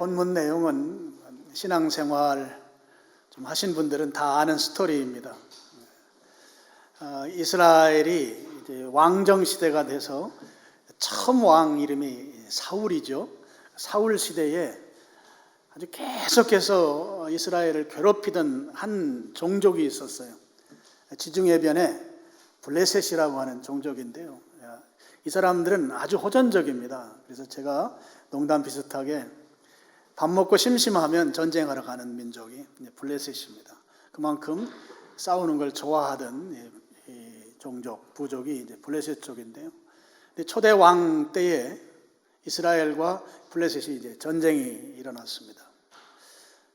본문 내용은 신앙생활 좀 하신 분들은 다 아는 스토리입니다. 이스라엘이 이제 왕정 시대가 돼서 처음 왕 이름이 사울이죠. 사울 시대에 아주 계속해서 이스라엘을 괴롭히던 한 종족이 있었어요. 지중해변에 블레셋이라고 하는 종족인데요. 이 사람들은 아주 호전적입니다. 그래서 제가 농담 비슷하게 밥 먹고 심심하면 전쟁하러 가는 민족이 블레셋입니다. 그만큼 싸우는 걸 좋아하던 종족, 부족이 이제 블레셋 쪽인데요. 초대 왕 때에 이스라엘과 블레셋이 이제 전쟁이 일어났습니다.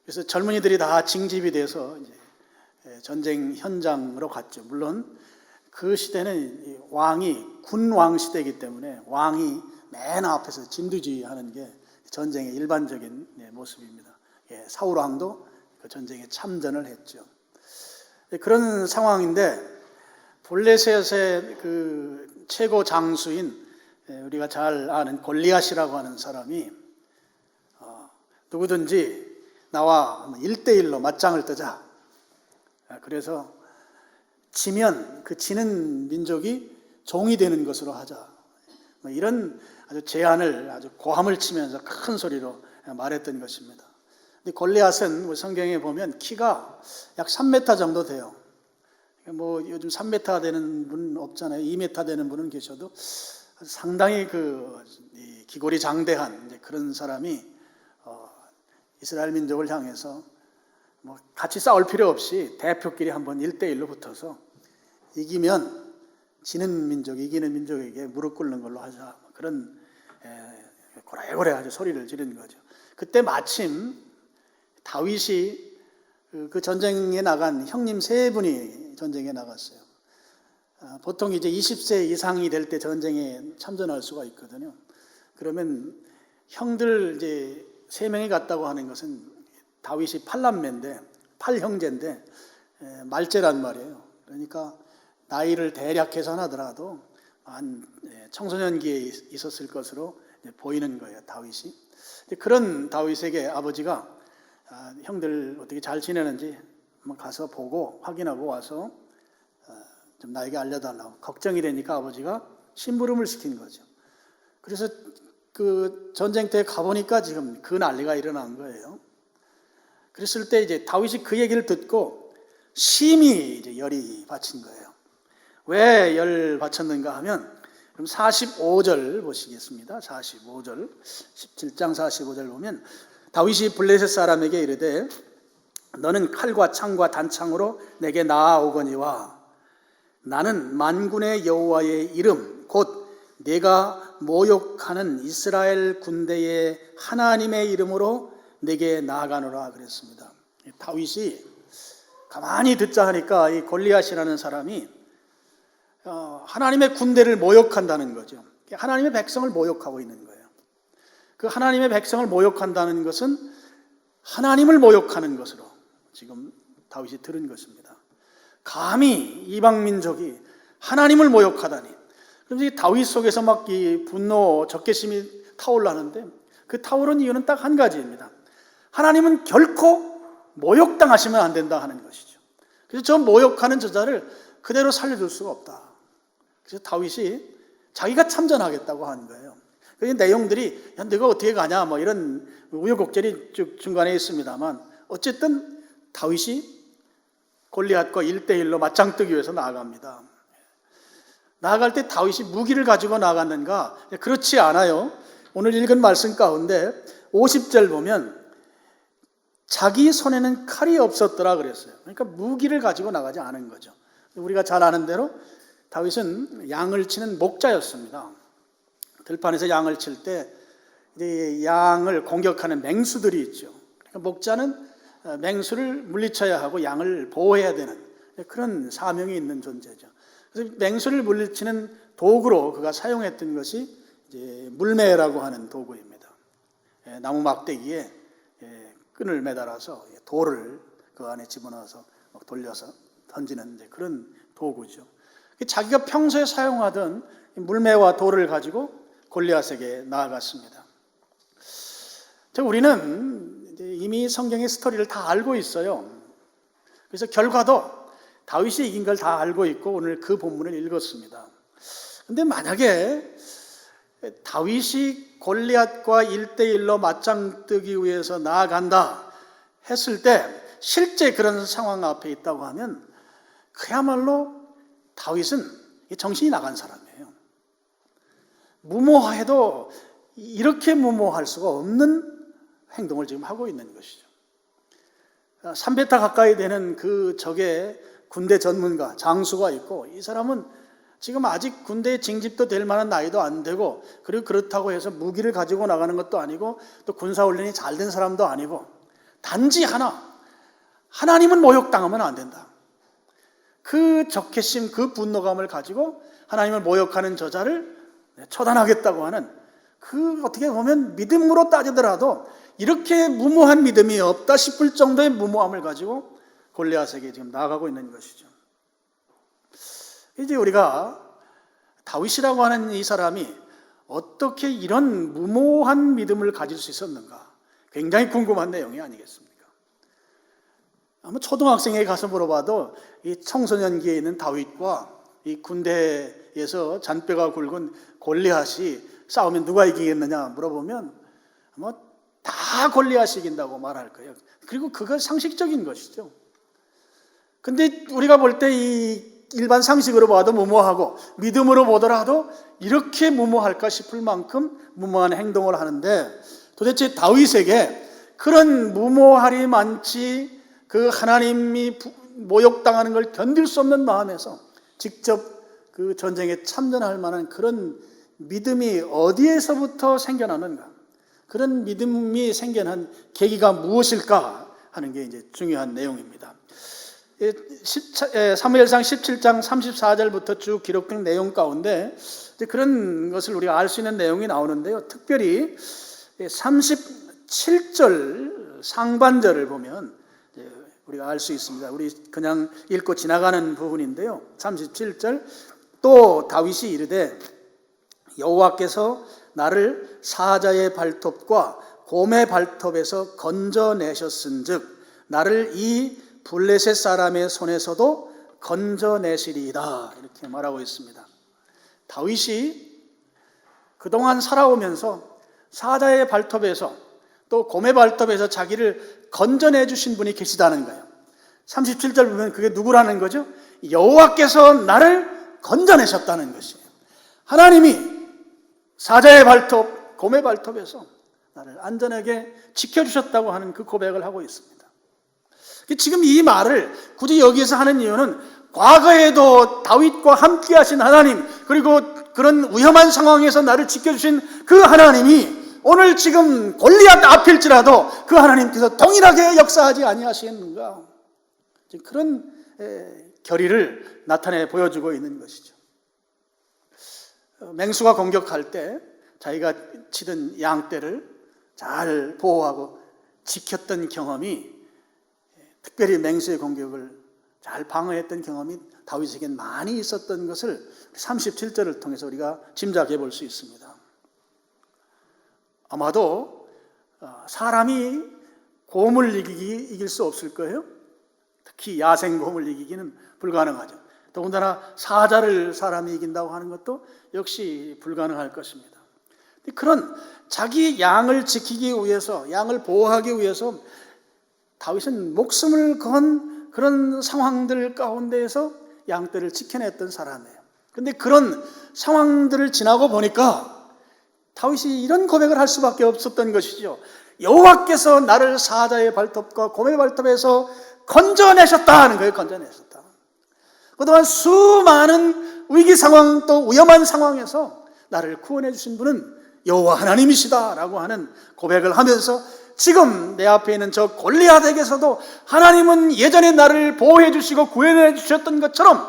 그래서 젊은이들이 다 징집이 돼서 이제 전쟁 현장으로 갔죠. 물론 그 시대는 왕이 군왕 시대이기 때문에 왕이 맨 앞에서 진두지휘하는 게 전쟁의 일반적인 모습입니다. 사울 왕도 그 전쟁에 참전을 했죠. 그런 상황인데 블레셋의 그 최고 장수인 우리가 잘 아는 골리앗이라고 하는 사람이 누구든지 나와 1대1로 맞짱을 뜨자. 그래서 지면 그 지는 민족이 종이 되는 것으로 하자. 이런 아주 제안을 아주 고함을 치면서 큰 소리로 말했던 것입니다. 근데 골리앗은 성경에 보면 키가 약 3m 정도 돼요. 뭐 요즘 3m 되는 분 없잖아요. 2m 되는 분은 계셔도 상당히 그 기골이 장대한 그런 사람이 이스라엘 민족을 향해서 뭐 같이 싸울 필요 없이 대표끼리 한번 1대1로 붙어서 이기면 지는 민족, 이기는 민족에게 무릎 꿇는 걸로 하자. 그런 고래고래 아주 소리를 지른 거죠. 그때 마침 다윗이 그 전쟁에 나간 형님 3분이 전쟁에 나갔어요. 보통 이제 20세 이상이 될 때 전쟁에 참전할 수가 있거든요. 그러면 형들 이제 3명이 갔다고 하는 것은 다윗이 8남매인데 8형제인데 말제란 말이에요. 그러니까 나이를 대략 계산하더라도 한 청소년기에 있었을 것으로 보이는 거예요, 다윗이. 그런 다윗에게 아버지가 형들 어떻게 잘 지내는지 한번 가서 보고 확인하고 와서 좀 나에게 알려달라고 걱정이 되니까 아버지가 심부름을 시킨 거죠. 그래서 그 전쟁터에 가보니까 지금 그 난리가 일어난 거예요. 그랬을 때 이제 다윗이 그 얘기를 듣고 심히 이제 열이 받친 거예요. 왜 열 받쳤는가 하면 그럼 45절 보시겠습니다. 45절 17장 45절 보면 다윗이 블레셋 사람에게 이르되 너는 칼과 창과 단창으로 내게 나아오거니와 나는 만군의 여호와의 이름 곧 내가 모욕하는 이스라엘 군대의 하나님의 이름으로 내게 나아가노라 그랬습니다. 다윗이 가만히 듣자 하니까 이 골리앗이라는 사람이 하나님의 군대를 모욕한다는 거죠. 하나님의 백성을 모욕하고 있는 거예요. 그 하나님의 백성을 모욕한다는 것은 하나님을 모욕하는 것으로 지금 다윗이 들은 것입니다. 감히 이방 민족이 하나님을 모욕하다니. 그래서 다윗 속에서 막 이 분노, 적개심이 타올라는데 그 타오른 이유는 딱 한 가지입니다. 하나님은 결코 모욕당하시면 안 된다 하는 것이죠. 그래서 저 모욕하는 저자를 그대로 살려둘 수가 없다. 그래서 다윗이 자기가 참전하겠다고 하는 거예요. 그 내용들이 야, 너가 어떻게 가냐 뭐 이런 우여곡절이 쭉 중간에 있습니다만 어쨌든 다윗이 골리앗과 1대1로 맞짱 뜨기 위해서 나아갑니다. 나아갈 때 다윗이 무기를 가지고 나갔는가? 그렇지 않아요. 오늘 읽은 말씀 가운데 50절 보면 자기 손에는 칼이 없었더라 그랬어요. 그러니까 무기를 가지고 나가지 않은 거죠. 우리가 잘 아는 대로 다윗은 양을 치는 목자였습니다. 들판에서 양을 칠 때 양을 공격하는 맹수들이 있죠. 그러니까 목자는 맹수를 물리쳐야 하고 양을 보호해야 되는 그런 사명이 있는 존재죠. 그래서 맹수를 물리치는 도구로 그가 사용했던 것이 이제 물매라고 하는 도구입니다. 나무 막대기에 끈을 매달아서 돌을 그 안에 집어넣어서 막 돌려서 던지는 그런 도구죠. 자기가 평소에 사용하던 물매와 돌을 가지고 골리앗에게 나아갔습니다. 우리는 이미 성경의 스토리를 다 알고 있어요. 그래서 결과도 다윗이 이긴 걸 다 알고 있고 오늘 그 본문을 읽었습니다. 근데 만약에 다윗이 골리앗과 1대1로 맞짱 뜨기 위해서 나아간다 했을 때 실제 그런 상황 앞에 있다고 하면 그야말로 다윗은 정신이 나간 사람이에요. 무모해도 이렇게 무모할 수가 없는 행동을 지금 하고 있는 것이죠. 300타 가까이 되는 그 적의 군대 전문가 장수가 있고, 이 사람은 지금 아직 군대에 징집도 될 만한 나이도 안 되고, 그리고 그렇다고 해서 무기를 가지고 나가는 것도 아니고 또 군사훈련이 잘 된 사람도 아니고, 단지 하나님은 모욕당하면 안 된다. 그 적개심, 그 분노감을 가지고 하나님을 모욕하는 저자를 처단하겠다고 하는, 그 어떻게 보면 믿음으로 따지더라도 이렇게 무모한 믿음이 없다 싶을 정도의 무모함을 가지고 골리앗에게 지금 나아가고 있는 것이죠. 이제 우리가 다윗이라고 하는 이 사람이 어떻게 이런 무모한 믿음을 가질 수 있었는가, 굉장히 궁금한 내용이 아니겠습니까? 아마 초등학생에게 가서 물어봐도 이 청소년기에 있는 다윗과 이 군대에서 잔뼈가 굵은 골리앗이 싸우면 누가 이기겠느냐 물어보면 아마 다 골리앗이 이긴다고 말할 거예요. 그리고 그거 상식적인 것이죠. 근데 우리가 볼 때 이 일반 상식으로 봐도 무모하고 믿음으로 보더라도 이렇게 무모할까 싶을 만큼 무모한 행동을 하는데, 도대체 다윗에게 그런 무모할이 많지 그 하나님이 모욕당하는 걸 견딜 수 없는 마음에서 직접 그 전쟁에 참전할 만한 그런 믿음이 어디에서부터 생겨나는가, 그런 믿음이 생겨난 계기가 무엇일까 하는 게 이제 중요한 내용입니다. 사무엘상 17장 34절부터 쭉 기록된 내용 가운데 그런 것을 우리가 알 수 있는 내용이 나오는데요. 특별히 37절 상반절을 보면 우리가 알 수 있습니다. 우리 그냥 읽고 지나가는 부분인데요. 37절, 또 다윗이 이르되 여호와께서 나를 사자의 발톱과 곰의 발톱에서 건져내셨은즉 나를 이 블레셋 사람의 손에서도 건져내시리이다, 이렇게 말하고 있습니다. 다윗이 그동안 살아오면서 사자의 발톱에서 또 곰의 발톱에서 자기를 건져내 주신 분이 계시다는 거예요. 37절 보면 그게 누구라는 거죠? 여호와께서 나를 건져내셨다는 것이에요. 하나님이 사자의 발톱, 곰의 발톱에서 나를 안전하게 지켜주셨다고 하는 그 고백을 하고 있습니다. 지금 이 말을 굳이 여기에서 하는 이유는 과거에도 다윗과 함께 하신 하나님, 그리고 그런 위험한 상황에서 나를 지켜주신 그 하나님이 오늘 지금 골리앗 앞일지라도 그 하나님께서 동일하게 역사하지 아니하시겠는가, 그런 결의를 나타내 보여주고 있는 것이죠. 맹수가 공격할 때 자기가 치던 양떼를 잘 보호하고 지켰던 경험이, 특별히 맹수의 공격을 잘 방어했던 경험이 다윗에겐 많이 있었던 것을 37절을 통해서 우리가 짐작해 볼 수 있습니다. 아마도 사람이 곰을 이길 수 없을 거예요. 특히 야생곰을 이기기는 불가능하죠. 더군다나 사자를 사람이 이긴다고 하는 것도 역시 불가능할 것입니다. 그런 자기 양을 지키기 위해서, 양을 보호하기 위해서 다윗은 목숨을 건 그런 상황들 가운데에서 양떼를 지켜냈던 사람이에요. 그런데 그런 상황들을 지나고 보니까 다윗이 이런 고백을 할 수밖에 없었던 것이죠. 여호와께서 나를 사자의 발톱과 곰의 발톱에서 건져내셨다 하는 거예요. 건져내셨다. 그동안 수많은 위기 상황, 또 위험한 상황에서 나를 구원해 주신 분은 여호와 하나님이시다라고 하는 고백을 하면서 지금 내 앞에 있는 저 골리앗에게서도 하나님은 예전에 나를 보호해 주시고 구원해 주셨던 것처럼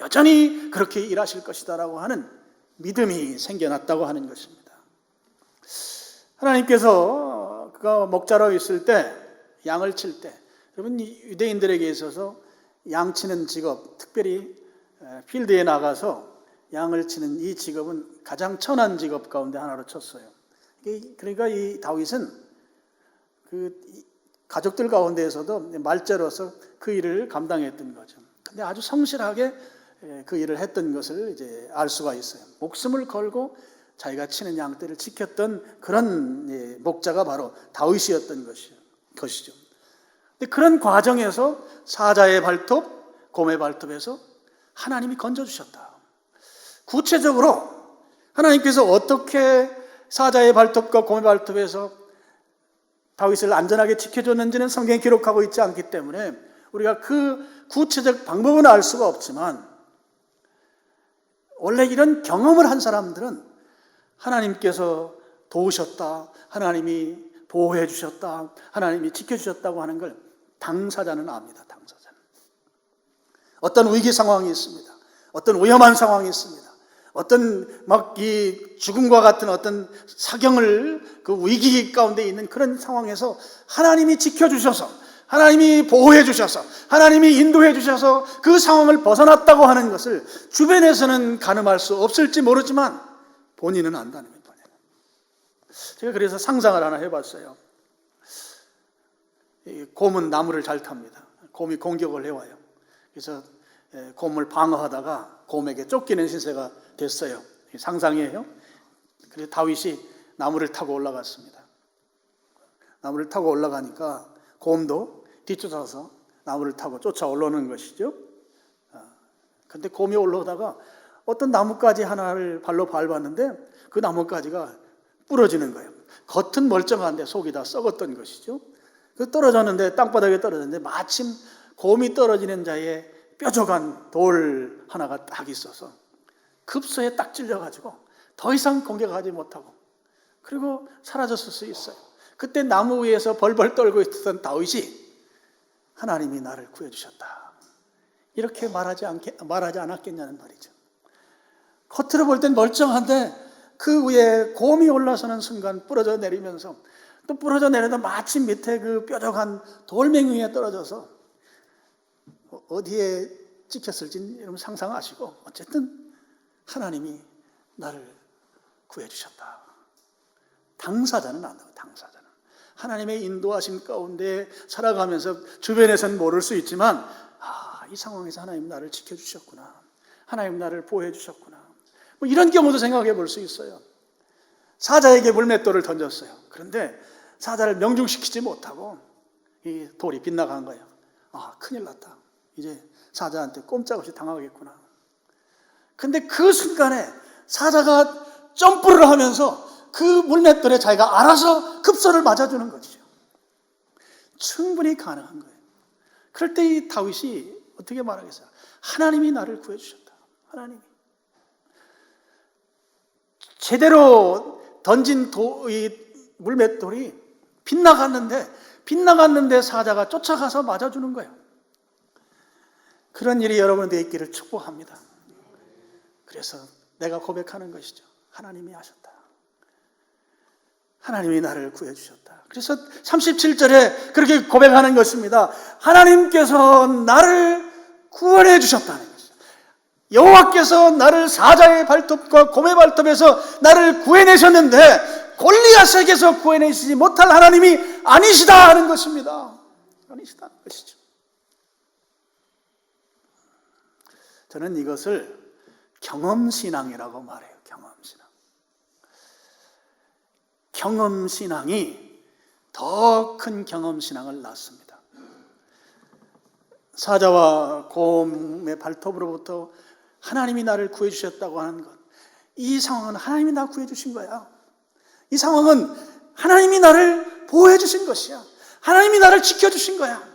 여전히 그렇게 일하실 것이다라고 하는 믿음이 생겨났다고 하는 것입니다. 하나님께서 그가 목자로 있을 때, 양을 칠 때, 여러분 유대인들에게 있어서 양 치는 직업, 특별히 필드에 나가서 양을 치는 이 직업은 가장 천한 직업 가운데 하나로 쳤어요. 그러니까 이 다윗은 가족들 가운데에서도 말째로서 그 일을 감당했던 거죠. 근데 아주 성실하게 그 일을 했던 것을 이제 알 수가 있어요. 목숨을 걸고 자기가 치는 양떼를 지켰던 그런 목자가 바로 다윗이었던 것이죠. 근데 그런 과정에서 사자의 발톱, 곰의 발톱에서 하나님이 건져주셨다. 구체적으로 하나님께서 어떻게 사자의 발톱과 곰의 발톱에서 다윗을 안전하게 지켜줬는지는 성경에 기록하고 있지 않기 때문에 우리가 그 구체적 방법은 알 수가 없지만, 원래 이런 경험을 한 사람들은 하나님께서 도우셨다, 하나님이 보호해 주셨다, 하나님이 지켜주셨다고 하는 걸 당사자는 압니다. 당사자는. 어떤 위기 상황이 있습니다. 어떤 위험한 상황이 있습니다. 어떤 이 죽음과 같은 어떤 사경을 그 위기 가운데 있는 그런 상황에서 하나님이 지켜주셔서, 하나님이 보호해 주셔서, 하나님이 인도해 주셔서 그 상황을 벗어났다고 하는 것을 주변에서는 가늠할 수 없을지 모르지만 본인은 안다는 거예요. 제가 그래서 상상을 하나 해봤어요. 곰은 나무를 잘 탑니다. 곰이 공격을 해와요. 그래서 곰을 방어하다가 곰에게 쫓기는 신세가 됐어요. 상상이에요. 그래서 다윗이 나무를 타고 올라갔습니다. 나무를 타고 올라가니까 곰도 뒤쫓아서 나무를 타고 쫓아 올라오는 것이죠. 그런데 곰이 올라오다가 어떤 나뭇가지 하나를 발로 밟았는데 그 나뭇가지가 부러지는 거예요. 겉은 멀쩡한데 속이 다 썩었던 것이죠. 그 떨어졌는데, 땅바닥에 떨어졌는데 마침 곰이 떨어지는 자에 뾰족한 돌 하나가 딱 있어서 급소에 딱 찔려가지고 더 이상 공격하지 못하고 그리고 사라졌을 수 있어요. 그때 나무 위에서 벌벌 떨고 있었던 다윗이 하나님이 나를 구해주셨다, 이렇게 말하지 않았겠냐는 말이죠. 겉으로 볼 땐 멀쩡한데 그 위에 곰이 올라서는 순간 부러져 내리면서, 또 부러져 내려다 마침 밑에 그 뾰족한 돌멩이 위에 떨어져서 어디에 찍혔을지 여러분 상상하시고, 어쨌든 하나님이 나를 구해주셨다. 당사자는 안다고. 당사자는 하나님의 인도하심 가운데 살아가면서 주변에서는 모를 수 있지만, 이 상황에서 하나님 나를 지켜주셨구나, 하나님 나를 보호해 주셨구나, 뭐 이런 경우도 생각해 볼 수 있어요. 사자에게 물맷돌을 던졌어요. 그런데 사자를 명중시키지 못하고 이 돌이 빗나간 거예요. 큰일 났다, 이제 사자한테 꼼짝없이 당하겠구나. 근데 그 순간에 사자가 점프를 하면서 그 물맷돌에 자기가 알아서 급소를 맞아주는 것이죠. 충분히 가능한 거예요. 그럴 때 이 다윗이 어떻게 말하겠어요? 하나님이 나를 구해주셨다. 하나님이. 제대로 던진 이 물맷돌이 빗나갔는데 사자가 쫓아가서 맞아주는 거예요. 그런 일이 여러분에게 있기를 축복합니다. 그래서 내가 고백하는 것이죠. 하나님이 하셨다. 하나님이 나를 구해주셨다. 그래서 37절에 그렇게 고백하는 것입니다. 하나님께서 나를 구원해 주셨다는 것이죠. 여호와께서 나를 사자의 발톱과 곰의 발톱에서 나를 구해내셨는데 골리앗에게서 구해내시지 못할 하나님이 아니시다 하는 것입니다. 아니시다 하는 것이죠. 저는 이것을 경험신앙이라고 말해요. 경험신앙. 경험신앙이 더 큰 경험신앙을 낳습니다. 사자와 곰의 발톱으로부터 하나님이 나를 구해주셨다고 하는 것, 이 상황은 하나님이 나 구해주신 거야. 이 상황은 하나님이 나를 보호해주신 것이야. 하나님이 나를 지켜주신 거야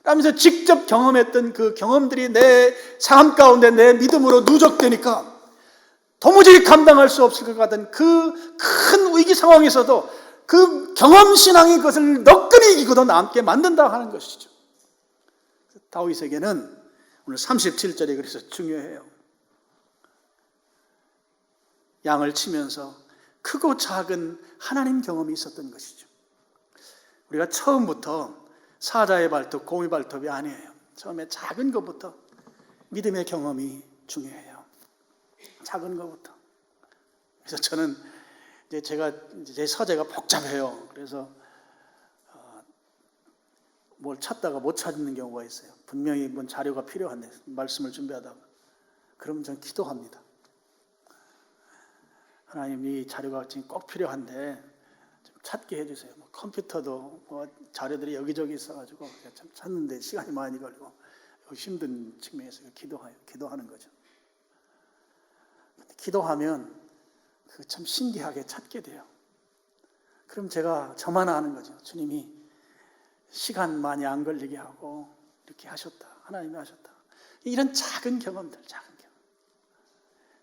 라면서 직접 경험했던 그 경험들이 내 삶 가운데 내 믿음으로 누적되니까 도무지 감당할 수 없을 것 같은 그 큰 위기 상황에서도 그 경험신앙이 그것을 너끈히 이기고도 남게 만든다 하는 것이죠. 다윗에게는 오늘 37절이 그래서 중요해요. 양을 치면서 크고 작은 하나님 경험이 있었던 것이죠. 우리가 처음부터 사자의 발톱, 곰의 발톱이 아니에요. 처음에 작은 것부터 믿음의 경험이 중요해요. 작은 것부터. 그래서 저는 제 서재가 복잡해요. 그래서 뭘 찾다가 못 찾는 경우가 있어요. 분명히 뭔 자료가 필요한데 말씀을 준비하다가 그럼 저는 기도합니다. 하나님, 이 자료가 지금 꼭 필요한데 좀 찾게 해주세요. 뭐 컴퓨터도 뭐 자료들이 여기저기 있어가지고 참 찾는데 시간이 많이 걸리고 힘든 측면에서 기도하는 거죠. 근데 기도하면 그 참 신기하게 찾게 돼요. 그럼 제가 저만 아는 거죠. 주님이 시간 많이 안 걸리게 하고 이렇게 하셨다. 하나님이 하셨다. 이런 작은 경험들,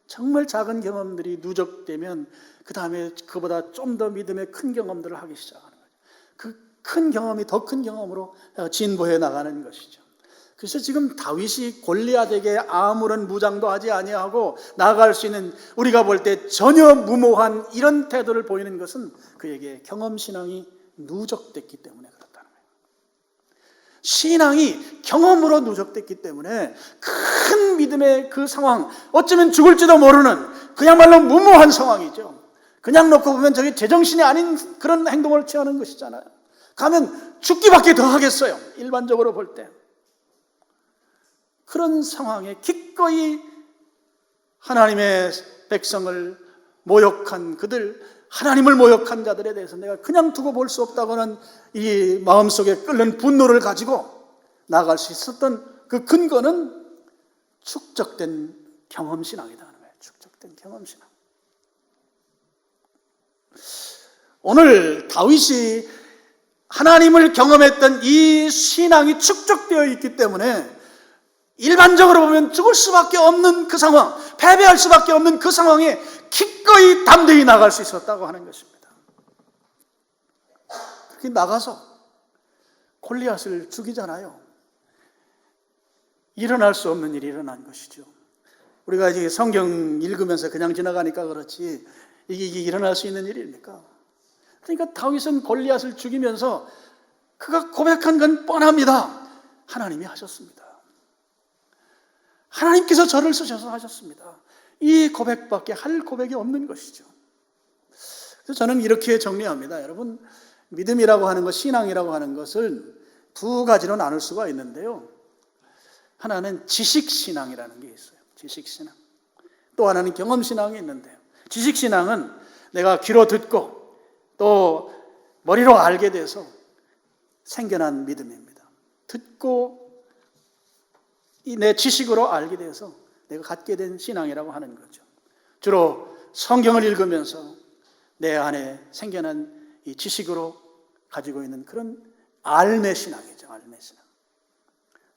정말 작은 경험들이 누적되면 그 다음에 그보다 좀 더 믿음의 큰 경험들을 하기 시작하는 거죠. 그 큰 경험이 더 큰 경험으로 진보해 나가는 것이죠. 그래서 지금 다윗이 골리앗에게 아무런 무장도 하지 아니하고 나아갈 수 있는, 우리가 볼 때 전혀 무모한 이런 태도를 보이는 것은 그에게 경험신앙이 누적됐기 때문에 그렇다는 거예요. 신앙이 경험으로 누적됐기 때문에 큰 믿음의 그 상황, 어쩌면 죽을지도 모르는 그야말로 무모한 상황이죠. 그냥 놓고 보면 저게 제정신이 아닌 그런 행동을 취하는 것이잖아요. 가면 죽기밖에 더 하겠어요. 일반적으로 볼 때. 그런 상황에 기꺼이 하나님의 백성을 모욕한 그들, 하나님을 모욕한 자들에 대해서 내가 그냥 두고 볼 수 없다고는 이 마음속에 끓는 분노를 가지고 나아갈 수 있었던 그 근거는 축적된 경험신앙이다 하는 거예요. 축적된 경험신앙. 오늘 다윗이 하나님을 경험했던 이 신앙이 축적되어 있기 때문에 일반적으로 보면 죽을 수밖에 없는 그 상황, 패배할 수밖에 없는 그 상황에 기꺼이 담대히 나갈 수 있었다고 하는 것입니다. 그렇게 나가서 골리앗을 죽이잖아요. 일어날 수 없는 일이 일어난 것이죠. 우리가 이제 성경 읽으면서 그냥 지나가니까 그렇지 이게 일어날 수 있는 일입니까? 그러니까 다윗은 골리앗을 죽이면서 그가 고백한 건 뻔합니다. 하나님이 하셨습니다. 하나님께서 저를 쓰셔서 하셨습니다. 이 고백밖에 할 고백이 없는 것이죠. 그래서 저는 이렇게 정리합니다. 여러분, 믿음이라고 하는 것, 신앙이라고 하는 것을 두 가지로 나눌 수가 있는데요. 하나는 지식신앙이라는 게 있어요. 지식신앙. 또 하나는 경험신앙이 있는데요. 지식신앙은 내가 귀로 듣고 또 머리로 알게 돼서 생겨난 믿음입니다. 듣고 내 지식으로 알게 돼서 내가 갖게 된 신앙이라고 하는 거죠. 주로 성경을 읽으면서 내 안에 생겨난 이 지식으로 가지고 있는 그런 알매 신앙이죠. 알매 신앙.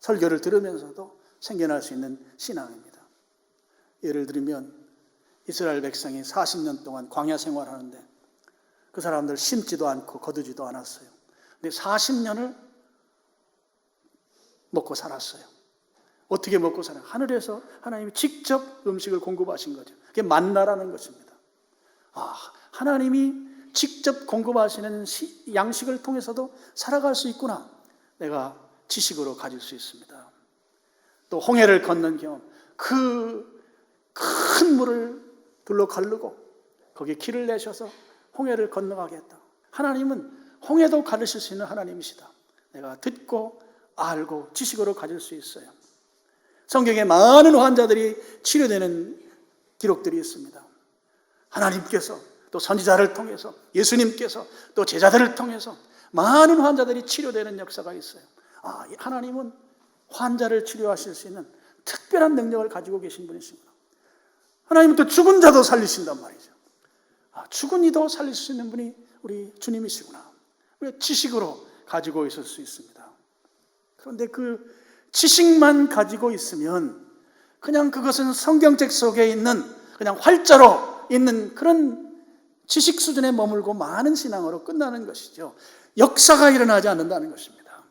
설교를 들으면서도 생겨날 수 있는 신앙입니다. 예를 들면 이스라엘 백성이 40년 동안 광야 생활하는데 그 사람들 심지도 않고 거두지도 않았어요. 근데 40년을 먹고 살았어요. 어떻게 먹고 살아요? 하늘에서 하나님이 직접 음식을 공급하신 거죠. 그게 만나라는 것입니다. 하나님이 직접 공급하시는 양식을 통해서도 살아갈 수 있구나. 내가 지식으로 가질 수 있습니다. 또 홍해를 건넌 경험, 그 큰 물을 둘러 가르고 거기에 길을 내셔서 홍해를 건너가겠다. 하나님은 홍해도 가르칠 수 있는 하나님이시다. 내가 듣고 알고 지식으로 가질 수 있어요. 성경에 많은 환자들이 치료되는 기록들이 있습니다. 하나님께서 또 선지자를 통해서, 예수님께서 또 제자들을 통해서 많은 환자들이 치료되는 역사가 있어요. 하나님은 환자를 치료하실 수 있는 특별한 능력을 가지고 계신 분이시구나. 하나님은 또 죽은 자도 살리신단 말이죠. 죽은 이도 살릴 수 있는 분이 우리 주님이시구나. 우리가 지식으로 가지고 있을 수 있습니다. 그런데 그 지식만 가지고 있으면 그냥 그것은 성경책 속에 있는 그냥 활자로 있는 그런 지식 수준에 머물고 많은 신앙으로 끝나는 것이죠. 역사가 일어나지 않는다는 것입니다.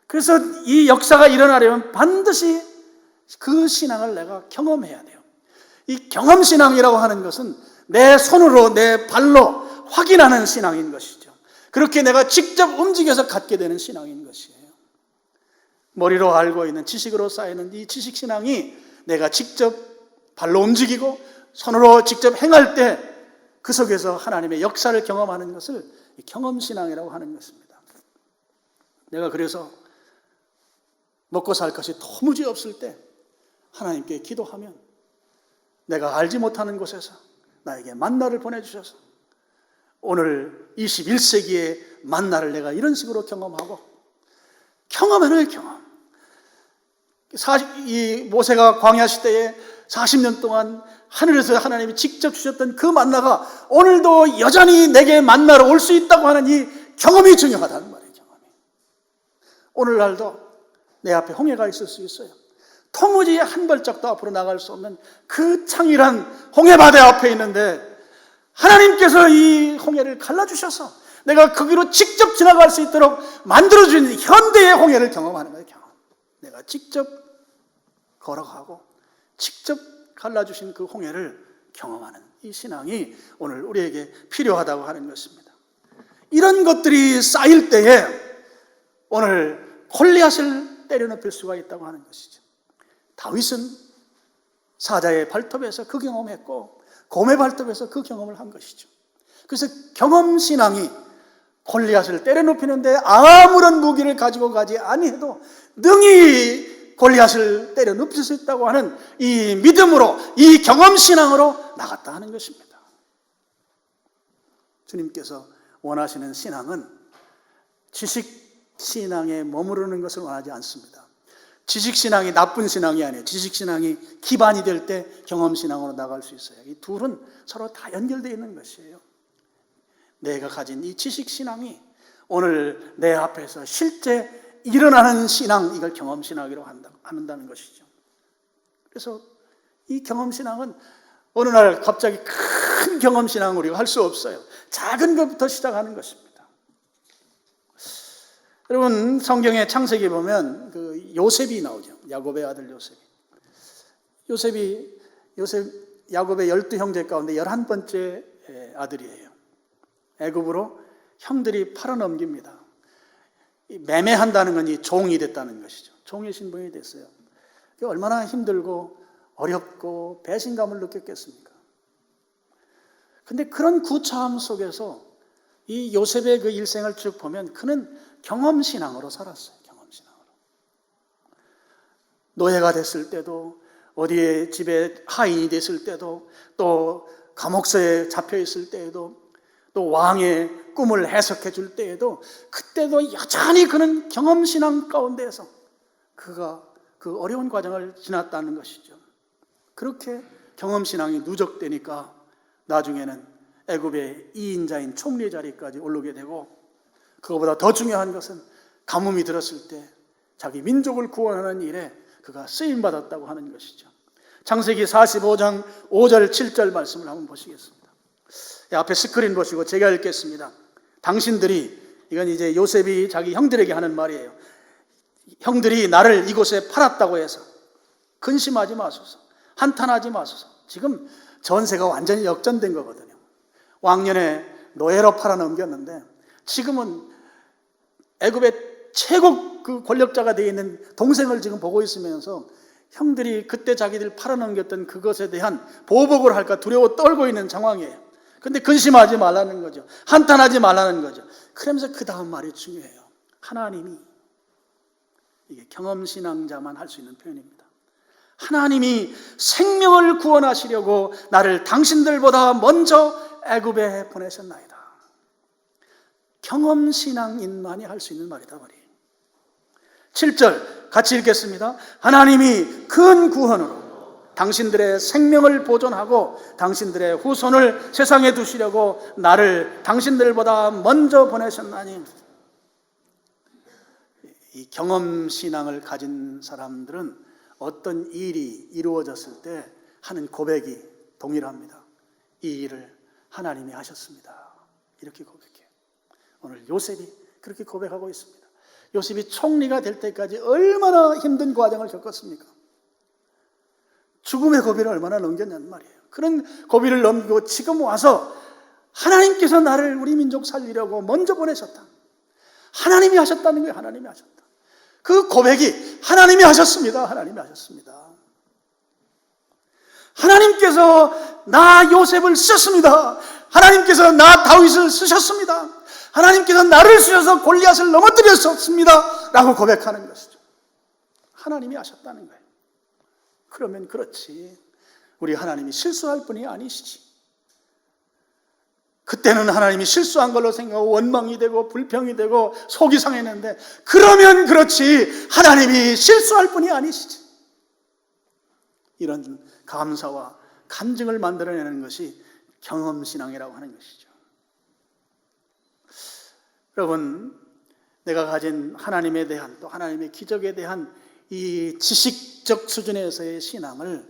그래서 이 역사가 일어나려면 반드시 그 신앙을 내가 경험해야 돼요. 이 경험신앙이라고 하는 것은 내 손으로 내 발로 확인하는 신앙인 것이죠. 그렇게 내가 직접 움직여서 갖게 되는 신앙인 것이에요. 머리로 알고 있는 지식으로 쌓이는 이 지식신앙이 내가 직접 발로 움직이고 손으로 직접 행할 때 그 속에서 하나님의 역사를 경험하는 것을 경험신앙이라고 하는 것입니다. 내가 그래서 먹고 살 것이 도무지 없을 때 하나님께 기도하면 내가 알지 못하는 곳에서 나에게 만나를 보내주셔서 오늘 21세기의 만나를 내가 이런 식으로 경험하고 경험하는 경험. 이 모세가 광야 시대에 40년 동안 하늘에서 하나님이 직접 주셨던 그 만나가 오늘도 여전히 내게 만나러 올 수 있다고 하는 이 경험이 중요하다는 말이에요. 경험이. 오늘날도 내 앞에 홍해가 있을 수 있어요. 도무지 한 발짝도 앞으로 나갈 수 없는 그 창일한 홍해바다 앞에 있는데 하나님께서 이 홍해를 갈라주셔서 내가 거기로 직접 지나갈 수 있도록 만들어준 현대의 홍해를 경험하는 거예요. 경험. 내가 직접 걸어가고 직접 갈라주신 그 홍해를 경험하는 이 신앙이 오늘 우리에게 필요하다고 하는 것입니다. 이런 것들이 쌓일 때에 오늘 골리앗을 때려눕힐 수가 있다고 하는 것이죠. 다윗은 사자의 발톱에서 그 경험했고 곰의 발톱에서 그 경험을 한 것이죠. 그래서 경험신앙이 골리앗을 때려눕히는데 아무런 무기를 가지고 가지 아니해도 능히 골리앗을 때려눕힐 수 있다고 하는 이 믿음으로, 이 경험신앙으로 나갔다 하는 것입니다. 주님께서 원하시는 신앙은 지식신앙에 머무르는 것을 원하지 않습니다. 지식신앙이 나쁜 신앙이 아니에요. 지식신앙이 기반이 될 때 경험신앙으로 나갈 수 있어요. 이 둘은 서로 다 연결되어 있는 것이에요. 내가 가진 이 지식신앙이 오늘 내 앞에서 실제 일어나는 신앙, 이걸 경험신앙이라고 한다는 것이죠. 그래서 이 경험신앙은 어느 날 갑자기 큰 경험신앙을 우리가 할 수 없어요. 작은 것부터 시작하는 것입니다. 여러분, 성경의 창세기 보면 그 요셉이 나오죠. 야곱의 아들 요셉, 야곱의 12형제 가운데 11번째 아들이에요. 애굽으로 형들이 팔아넘깁니다. 매매한다는 건 이 종이 됐다는 것이죠. 종의 신분이 됐어요. 얼마나 힘들고 어렵고 배신감을 느꼈겠습니까? 근데 그런 구차함 속에서 이 요셉의 그 일생을 쭉 보면 그는 경험신앙으로 살았어요. 경험신앙으로. 노예가 됐을 때도, 어디에 집에 하인이 됐을 때도, 또 감옥서에 잡혀 있을 때에도, 또 왕의 꿈을 해석해 줄 때에도, 그때도 여전히 그는 경험신앙 가운데에서 그가 그 어려운 과정을 지났다는 것이죠. 그렇게 경험신앙이 누적되니까 나중에는 애굽의 2인자인 총리 자리까지 오르게 되고, 그거보다 더 중요한 것은 가뭄이 들었을 때 자기 민족을 구원하는 일에 그가 쓰임받았다고 하는 것이죠. 창세기 45장 5절 7절 말씀을 한번 보시겠습니다. 앞에 스크린 보시고 제가 읽겠습니다. 당신들이, 이건 이제 요셉이 자기 형들에게 하는 말이에요. 형들이 나를 이곳에 팔았다고 해서 근심하지 마소서, 한탄하지 마소서. 지금 전세가 완전히 역전된 거거든요. 왕년에 노예로 팔아넘겼는데 지금은 애굽의 최고 그 권력자가 되어 있는 동생을 지금 보고 있으면서 형들이 그때 자기들 팔아넘겼던 그것에 대한 보복을 할까 두려워 떨고 있는 상황이에요. 근데 근심하지 말라는 거죠. 한탄하지 말라는 거죠. 그러면서 그 다음 말이 중요해요. 하나님이, 이게 경험신앙자만 할 수 있는 표현입니다. 하나님이 생명을 구원하시려고 나를 당신들보다 먼저 애굽에 보내셨나이다. 경험신앙인만이 할 수 있는 말이다 말이에요. 7절 같이 읽겠습니다. 하나님이 큰 구원으로 당신들의 생명을 보존하고 당신들의 후손을 세상에 두시려고 나를 당신들보다 먼저 보내셨나니. 이 경험신앙을 가진 사람들은 어떤 일이 이루어졌을 때 하는 고백이 동일합니다. 이 일을 하나님이 하셨습니다. 이렇게 고백해요. 오늘 요셉이 그렇게 고백하고 있습니다. 요셉이 총리가 될 때까지 얼마나 힘든 과정을 겪었습니까? 죽음의 고비를 얼마나 넘겼냐는 말이에요. 그런 고비를 넘기고 지금 와서 하나님께서 나를 우리 민족 살리려고 먼저 보내셨다. 하나님이 하셨다는 거예요. 하나님이 하셨다. 그 고백이 하나님이 하셨습니다. 하나님이 하셨습니다. 하나님께서 나 요셉을 쓰셨습니다. 하나님께서 나 다윗을 쓰셨습니다. 하나님께서 나를 쓰셔서 골리앗을 넘어뜨렸습니다 라고 고백하는 것이죠. 하나님이 하셨다는 거예요. 그러면 그렇지, 우리 하나님이 실수할 분이 아니시지. 그때는 하나님이 실수한 걸로 생각하고 원망이 되고 불평이 되고 속이 상했는데, 그러면 그렇지 하나님이 실수할 분이 아니시지. 이런 감사와 간증을 만들어내는 것이 경험신앙이라고 하는 것이죠. 여러분, 내가 가진 하나님에 대한, 또 하나님의 기적에 대한 이 지식적 수준에서의 신앙을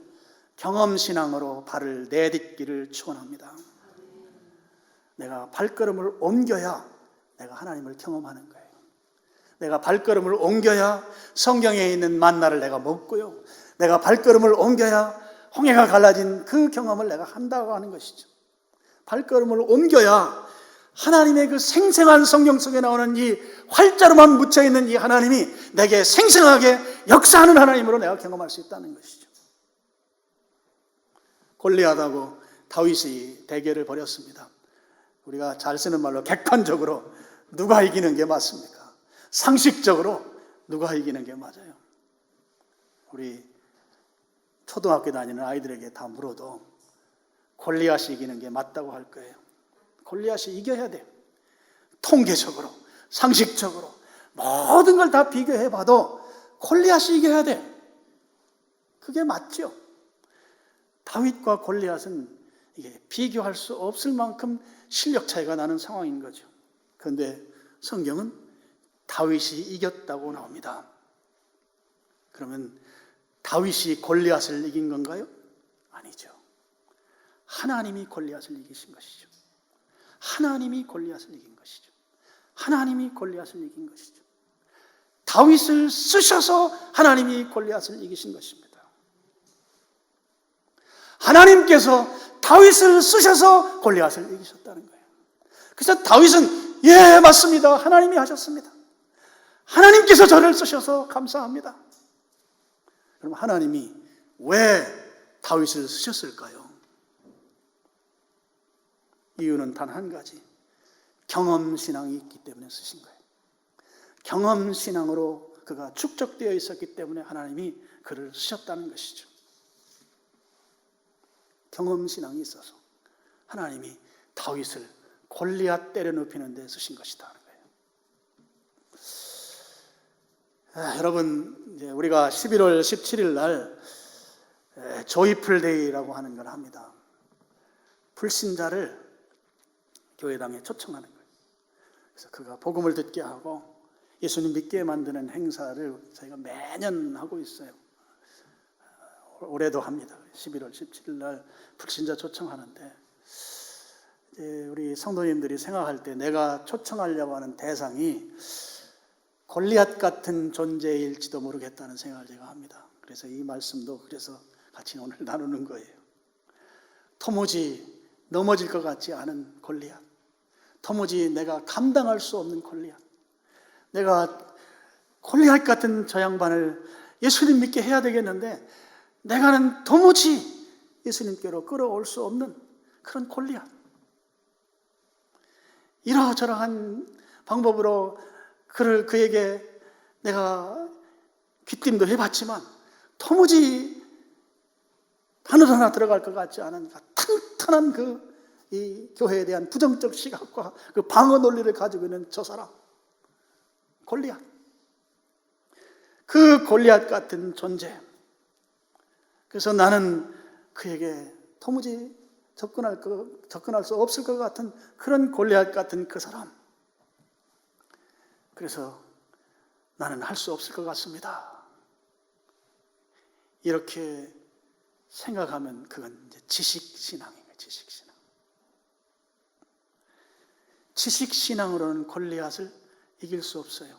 경험신앙으로 발을 내딛기를 축원합니다. 내가 발걸음을 옮겨야 내가 하나님을 경험하는 거예요. 내가 발걸음을 옮겨야 성경에 있는 만나를 내가 먹고요, 내가 발걸음을 옮겨야 홍해가 갈라진 그 경험을 내가 한다고 하는 것이죠. 발걸음을 옮겨야 하나님의 그 생생한 성경 속에 나오는 이 활자로만 묻혀있는 이 하나님이 내게 생생하게 역사하는 하나님으로 내가 경험할 수 있다는 것이죠. 골리앗하고 다윗이 대결을 벌였습니다. 우리가 잘 쓰는 말로 객관적으로 누가 이기는 게 맞습니까? 상식적으로 누가 이기는 게 맞아요? 우리 초등학교 다니는 아이들에게 다 물어도 골리앗이 이기는 게 맞다고 할 거예요. 골리앗이 이겨야 돼요. 통계적으로, 상식적으로 모든 걸 다 비교해 봐도 골리앗이 이겨야 돼요. 그게 맞죠. 다윗과 골리앗은 이게 비교할 수 없을 만큼 실력 차이가 나는 상황인 거죠. 그런데 성경은 다윗이 이겼다고 나옵니다. 그러면 다윗이 골리앗을 이긴 건가요? 아니죠. 하나님이 골리앗을 이기신 것이죠. 하나님이 골리앗을 이긴 것이죠. 하나님이 골리앗을 이긴 것이죠. 다윗을 쓰셔서 하나님이 골리앗을 이기신 것입니다. 하나님께서 다윗을 쓰셔서 골리앗을 이기셨다는 거예요. 그래서 다윗은 예, 맞습니다, 하나님이 하셨습니다, 하나님께서 저를 쓰셔서 감사합니다. 그럼 하나님이 왜 다윗을 쓰셨을까요? 이유는 단 한 가지, 경험신앙이 있기 때문에 쓰신 거예요. 경험신앙으로 그가 축적되어 있었기 때문에 하나님이 그를 쓰셨다는 것이죠. 경험신앙이 있어서 하나님이 다윗을 골리앗 때려눕히는 데 쓰신 것이다 하는 거예요. 여러분, 이제 우리가 11월 17일 날 조이풀 데이라고 하는 걸 합니다. 불신자를 교회당에 초청하는 거예요. 그래서 그가 복음을 듣게 하고 예수님 믿게 만드는 행사를 저희가 매년 하고 있어요. 올해도 합니다. 11월 17일 날 불신자 초청하는데, 이제 우리 성도님들이 생각할 때 내가 초청하려고 하는 대상이 골리앗 같은 존재일지도 모르겠다는 생각을 제가 합니다. 그래서 이 말씀도 그래서 같이 오늘 나누는 거예요. 도무지 넘어질 것 같지 않은 골리앗, 도무지 내가 감당할 수 없는 골리앗, 내가 골리앗 같은 저 양반을 예수님 믿게 해야 되겠는데 내가는 도무지 예수님께로 끌어올 수 없는 그런 골리앗, 이러저러한 방법으로 그에게 내가 귀띔도 해봤지만 도무지 바늘 하나 들어갈 것 같지 않은 튼튼한 이 교회에 대한 부정적 시각과 그 방어 논리를 가지고 있는 저 사람 골리앗, 그 골리앗 같은 존재. 그래서 나는 그에게 도무지 접근할 수 없을 것 같은 그런 골리앗 같은 그 사람. 그래서 나는 할 수 없을 것 같습니다. 이렇게 생각하면 그건 이제 지식신앙이에요. 지식신앙. 지식신앙으로는 골리앗을 이길 수 없어요.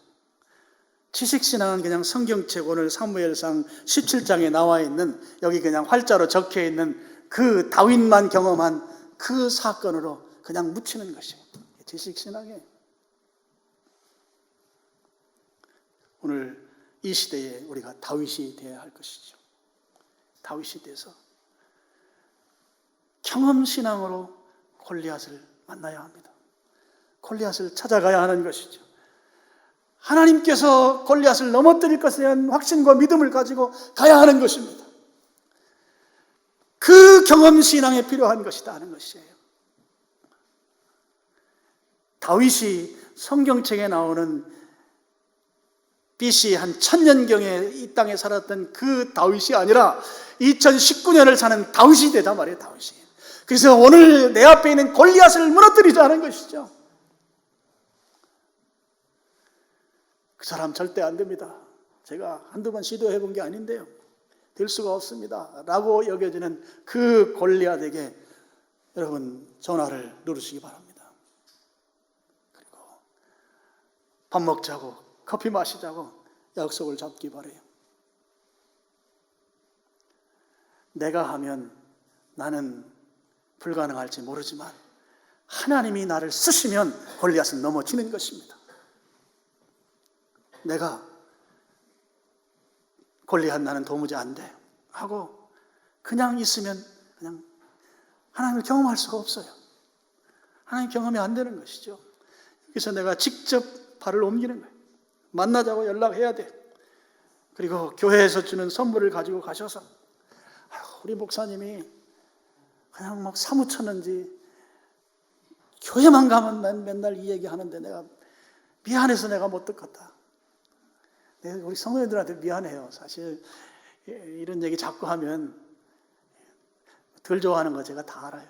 지식신앙은 그냥 성경책 오늘 사무엘상 17장에 나와 있는, 여기 그냥 활자로 적혀 있는 그 다윗만 경험한 그 사건으로 그냥 묻히는 것이에요. 지식신앙이에요. 오늘 이 시대에 우리가 다윗이 되어야 할 것이죠. 다윗이 돼서 경험신앙으로 골리앗을 만나야 합니다. 골리앗을 찾아가야 하는 것이죠. 하나님께서 골리앗을 넘어뜨릴 것에 대한 확신과 믿음을 가지고 가야 하는 것입니다. 그 경험신앙에 필요한 것이다 하는 것이에요. 다윗이 성경책에 나오는 BC 한 1000년경에 이 땅에 살았던 그 다윗이 아니라 2019년을 사는 다윗이 되자 말이에요. 다윗이. 그래서 오늘 내 앞에 있는 골리앗을 무너뜨리자 하는 것이죠. 그 사람 절대 안 됩니다. 제가 한두 번 시도해 본 게 아닌데요. 될 수가 없습니다. 라고 여겨지는 그 골리앗에게 여러분 전화를 누르시기 바랍니다. 그리고 밥 먹자고 커피 마시자고 약속을 잡기 바라요. 내가 하면 나는 불가능할지 모르지만 하나님이 나를 쓰시면 골리앗은 넘어지는 것입니다. 내가 골리앗 나는 도무지 안 돼 하고 그냥 있으면 그냥 하나님을 경험할 수가 없어요. 하나님 경험이 안 되는 것이죠. 그래서 내가 직접 발을 옮기는 거예요. 만나자고 연락해야 돼. 그리고 교회에서 주는 선물을 가지고 가셔서 우리 목사님이 그냥 막 사무쳤는지 교회만 가면 맨날 이 얘기 하는데 내가 미안해서 내가 못 듣겠다. 우리 성도님들한테 미안해요. 사실 이런 얘기 자꾸 하면 덜 좋아하는 거 제가 다 알아요.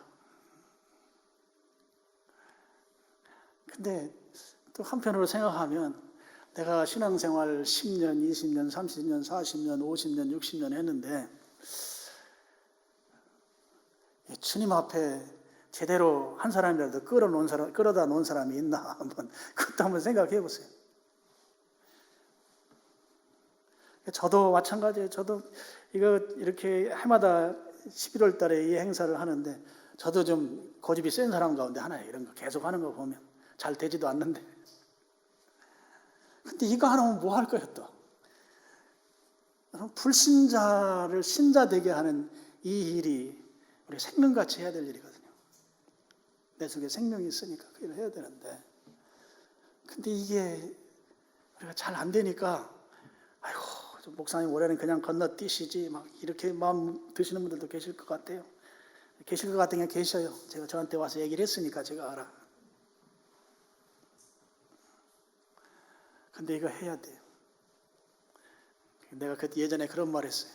근데 또 한편으로 생각하면 내가 신앙생활 10년, 20년, 30년, 40년, 50년, 60년 했는데 주님 앞에 제대로 한 사람이라도 끌어다 놓은 사람이 있나 그것도 한번 생각해 보세요. 저도 마찬가지예요. 저도 이거 이렇게 해마다 11월 달에 이 행사를 하는데 저도 좀 고집이 센 사람 가운데 하나예요. 이런 거 계속 하는 거 보면 잘 되지도 않는데. 근데 이거 하나면 뭐 할 거예요 또? 불신자를 신자 되게 하는 이 일이 우리 생명같이 해야 될 일이거든요. 내 속에 생명이 있으니까 그 일을 해야 되는데 근데 이게 우리가 잘 안 되니까 아이고 목사님 올해는 그냥 건너뛰시지 막 이렇게 마음 드시는 분들도 계실 것 같아요. 계실 것 같으면 계셔요. 제가 저한테 와서 얘기를 했으니까 제가 알아. 근데 이거 해야 돼요. 내가 예전에 그런 말 했어요.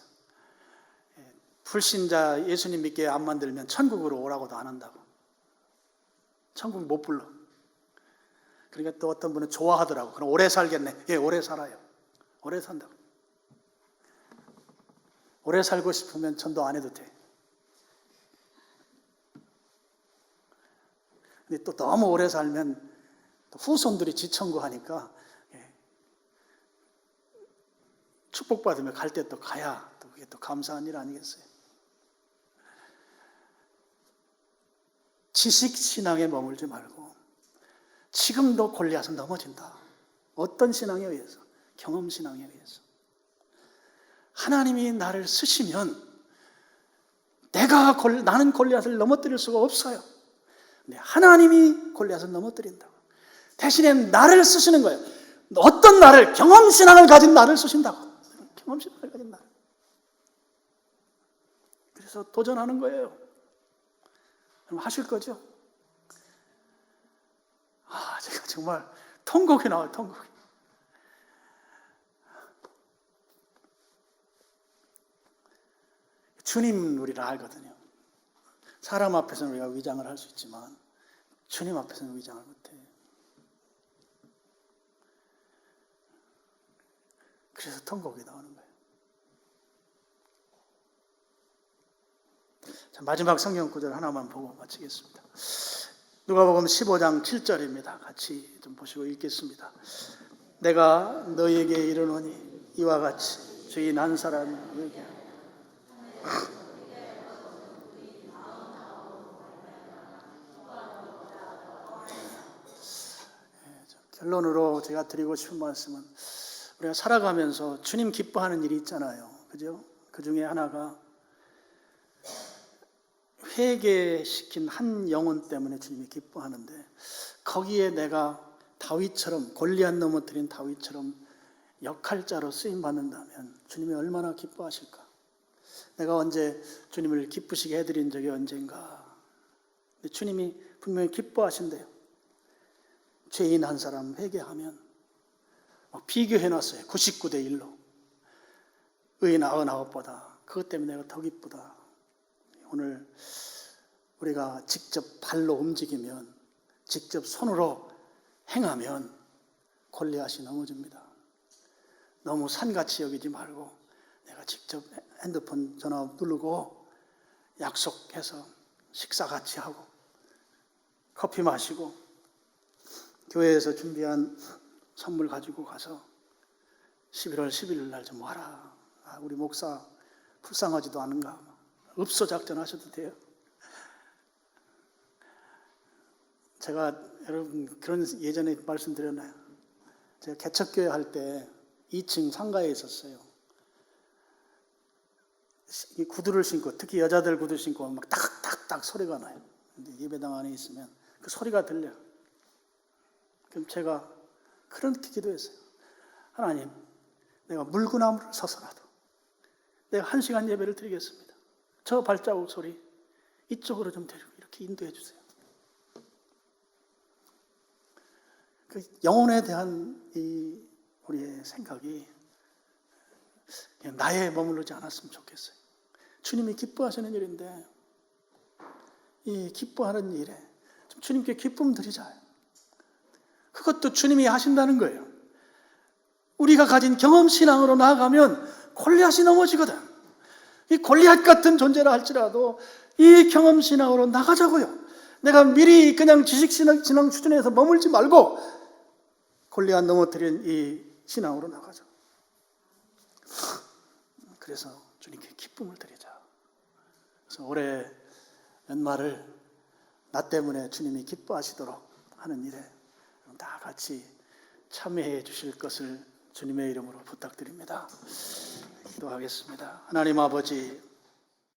불신자 예수님 믿게 안 만들면 천국으로 오라고도 안 한다고. 천국 못 불러. 그러니까 또 어떤 분은 좋아하더라고. 그럼 오래 살겠네. 예, 오래 살아요. 오래 산다고. 오래 살고 싶으면 전도 안 해도 돼. 근데 또 너무 오래 살면 또 후손들이 지청구하니까 축복받으면 갈 때 또 가야 또 그게 또 감사한 일 아니겠어요? 지식신앙에 머물지 말고 지금도 골리앗은 넘어진다. 어떤 신앙에 의해서? 경험신앙에 의해서. 하나님이 나를 쓰시면 나는 골리앗을 넘어뜨릴 수가 없어요. 근데 하나님이 골리앗을 넘어뜨린다고. 대신에 나를 쓰시는 거예요. 어떤 나를? 경험신앙을 가진 나를 쓰신다고. 경험신앙을 가진 나. 그래서 도전하는 거예요. 그럼 하실 거죠? 제가 정말 통곡이 나와요. 통곡이. 주님 우리를 알거든요. 사람 앞에서는 우리가 위장을 할 수 있지만 주님 앞에서는 위장을 못해요. 그래서 통곡이 나오는 거예요. 자, 마지막 성경 구절 하나만 보고 마치겠습니다. 누가복음 15장 7절입니다. 같이 좀 보시고 읽겠습니다. 내가 너희에게 이르노니 이와 같이 주인 한 사람에게 결론으로 제가 드리고 싶은 말씀은 우리가 살아가면서 주님 기뻐하는 일이 있잖아요. 그죠? 그 중에 하나가 회개시킨 한 영혼 때문에 주님이 기뻐하는데, 거기에 내가 다윗처럼, 골리앗 넘어뜨린 다윗처럼 역할자로 쓰임 받는다면 주님이 얼마나 기뻐하실까? 내가 언제 주님을 기쁘시게 해드린 적이 언젠가? 근데 주님이 분명히 기뻐하신대요. 죄인 한 사람 회개하면 막 비교해놨어요. 99대 1로. 의인 99보다 그것 때문에 내가 더 기쁘다. 오늘 우리가 직접 발로 움직이면, 직접 손으로 행하면 골리앗이 넘어집니다. 너무 산같이 여기지 말고 내가 직접 핸드폰 전화 누르고 약속해서 식사 같이 하고 커피 마시고 교회에서 준비한 선물 가지고 가서 11월 11일 날 좀 와라. 우리 목사 불쌍하지도 않은가? 읍소 작전 하셔도 돼요. 제가 여러분 그런 예전에 말씀드렸나요? 제가 개척교회 할 때 2층 상가에 있었어요. 이 구두를 신고, 특히 여자들 구두 신고 막 딱딱딱 소리가 나요. 근데 예배당 안에 있으면 그 소리가 들려요. 그럼 제가 그렇게 기도했어요. 하나님, 내가 물구나무를 서서라도 내가 1시간 예배를 드리겠습니다. 저 발자국 소리 이쪽으로 좀 데리고 이렇게 인도해 주세요. 그 영혼에 대한 이 우리의 생각이 그냥 나에 머무르지 않았으면 좋겠어요. 주님이 기뻐하시는 일인데 이 기뻐하는 일에 좀 주님께 기쁨 드리자. 그것도 주님이 하신다는 거예요. 우리가 가진 경험신앙으로 나아가면 골리앗이 넘어지거든. 이 골리앗 같은 존재라 할지라도 이 경험신앙으로 나가자고요. 내가 미리 그냥 지식신앙 수준에서 머물지 말고 골리앗 넘어뜨린 이 신앙으로 나가자. 그래서 주님께 기쁨을 드리자. 그래서 올해 연말을 나 때문에 주님이 기뻐하시도록 하는 일에 다 같이 참여해 주실 것을 주님의 이름으로 부탁드립니다. 기도하겠습니다. 하나님 아버지,